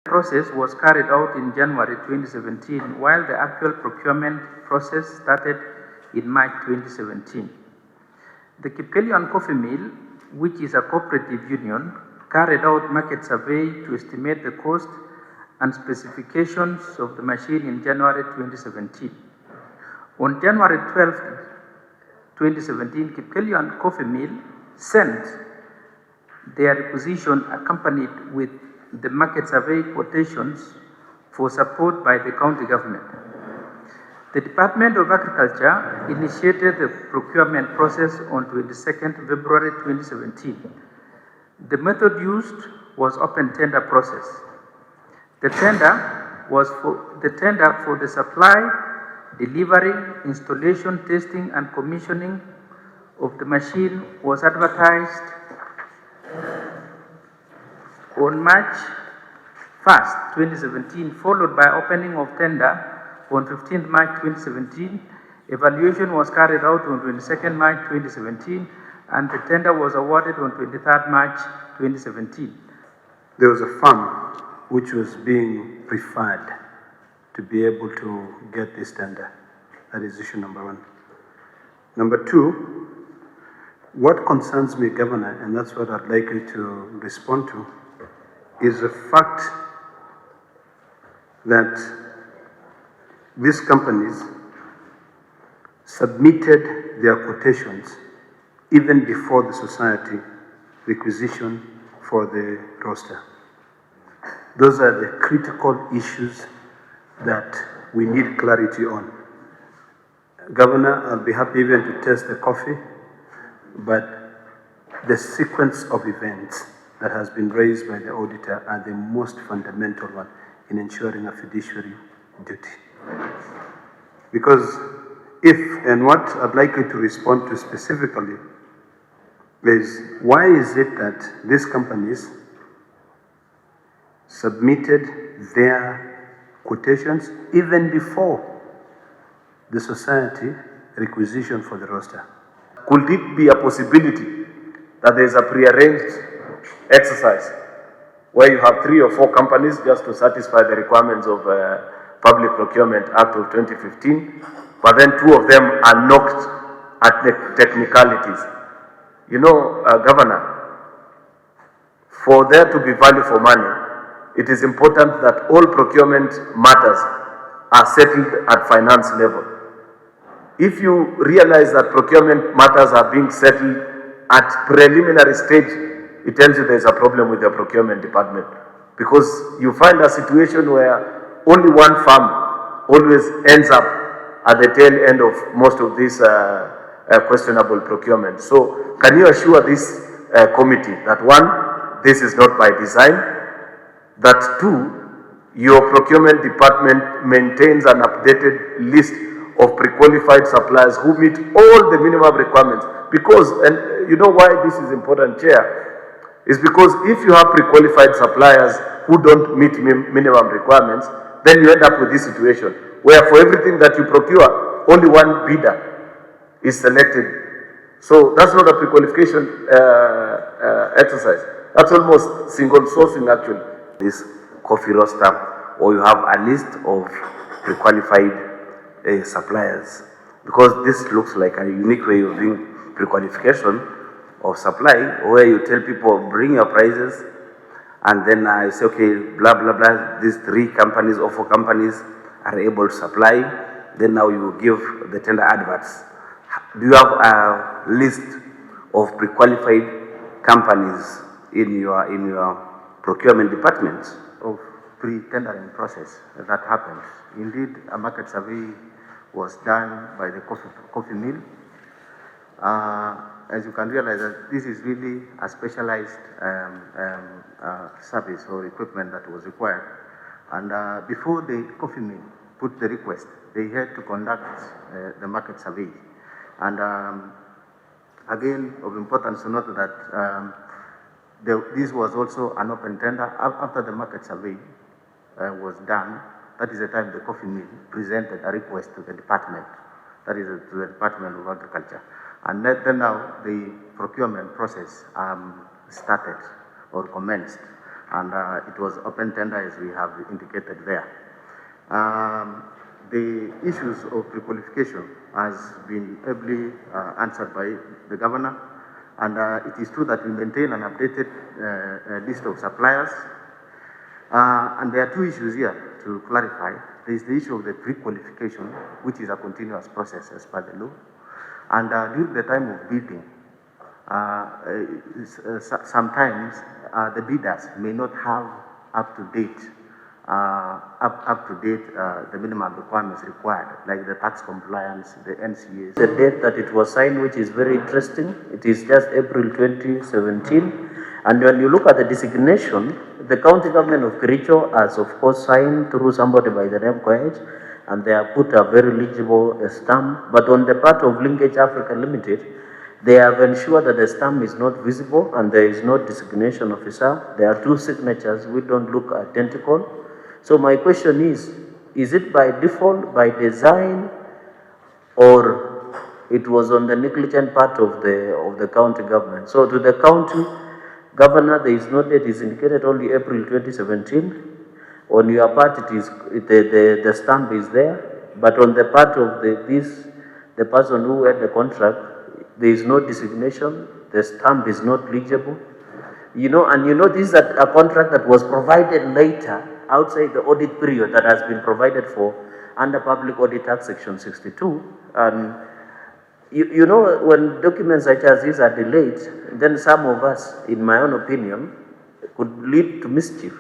process was carried out in January 2017, while the actual procurement process started in March 2017. The CHEPKWONY Coffee Mill, which is a cooperative union, carried out market survey to estimate the cost and specifications of the machine in January 2017. On January 12, 2017, CHEPKWONY Coffee Mill sent their requisition accompanied with the market survey quotations for support by the county government. The Department of Agriculture initiated the procurement process on 22nd February 2017. The method used was open tender process. The tender for the supply, delivery, installation, testing, and commissioning of the machine was advertised on March 1st, 2017, followed by opening of tender on 15th March 2017. Evaluation was carried out on 22nd March 2017, and the tender was awarded on 23rd March 2017. There was a firm which was being preferred to be able to get this tender. That is issue number one. Number two, what concerns me, Governor, and that's what I'd like you to respond to, is the fact that these companies submitted their quotations even before the society requisition for the roster. Those are the critical issues that we need clarity on. Governor, I'll be happy even to test the coffee, but the sequence of events that has been raised by the auditor are the most fundamental one in ensuring a fiduciary duty. Because if, and what I'd like you to respond to specifically is, why is it that these companies submitted their quotations even before the society requisition for the roster? Could it be a possibility that there is a prearranged exercise where you have 3 or 4 companies just to satisfy the requirements of Public Procurement Act of 2015, but then 2 of them are knocked at the technicalities? You know, Governor, for there to be value for money, it is important that all procurement matters are settled at finance level. If you realize that procurement matters are being settled at preliminary stage, it tells you there is a problem with the procurement department, because you find a situation where only one firm always ends up at the tail end of most of these questionable procurement. So can you assure this committee that 1, this is not by design, that 2, your procurement department maintains an updated list of pre-qualified suppliers who meet all the minimum requirements? Because, and you know why this is important, Chair, is because if you have pre-qualified suppliers who don't meet minimum requirements, then you end up with this situation where for everything that you procure, only one bidder is selected. So that's not a pre-qualification exercise. That's almost single sourcing actually. This coffee roaster, or you have a list of pre-qualified suppliers, because this looks like a unique way of doing pre-qualification of supply, where you tell people bring your prices, and then you say, okay, blah blah blah, these 3 companies or 4 companies are able to supply, then now you give the tender adverts. Do you have a list of pre-qualified companies in your procurement department? Of pre-tendering process that happened. Indeed, a market survey was done by the coffee mill. As you can realize, that this is really a specialized service or equipment that was required. And before the coffee mill put the request, they had to conduct the market survey. And again, of importance to note that this was also an open tender. After the market survey was done, that is the time the coffee mill presented a request to the department, that is to the Department of Agriculture. And then now the procurement process started or commenced. and it was open tender as we have indicated there. The issues of pre-qualification has been ably answered by the governor, and it is true that we maintain an updated list of suppliers. And there are two issues here to clarify. There is the issue of the pre-qualification, which is a continuous process as per the law. And during the time of bidding, sometimes the bidders may not have up to date the minimum requirements required, like the tax compliance, the NCAs. The date that it was signed, which is very interesting, it is just April 2017. And when you look at the designation, the county government of Kericho has of course signed through somebody by the name Koech, and they have put a very legible stamp. But on the part of Linkage Africa Limited, they have ensured that the stamp is not visible and there is no designation officer. There are two signatures which don't look identical. So my question is it by default, by design, or it was on the negligent part of the county government? So to the county governor, there is no date, is indicated only April 2017. On your part, it is the stamp is there, but on the part of the person who had the contract, there is no designation. The stamp is not legible. You know, and you know this is a contract that was provided later outside the audit period that has been provided for under Public Audit Act Section 62. And you know, when documents such as these are delayed, then some of us, in my own opinion, could lead to mischief.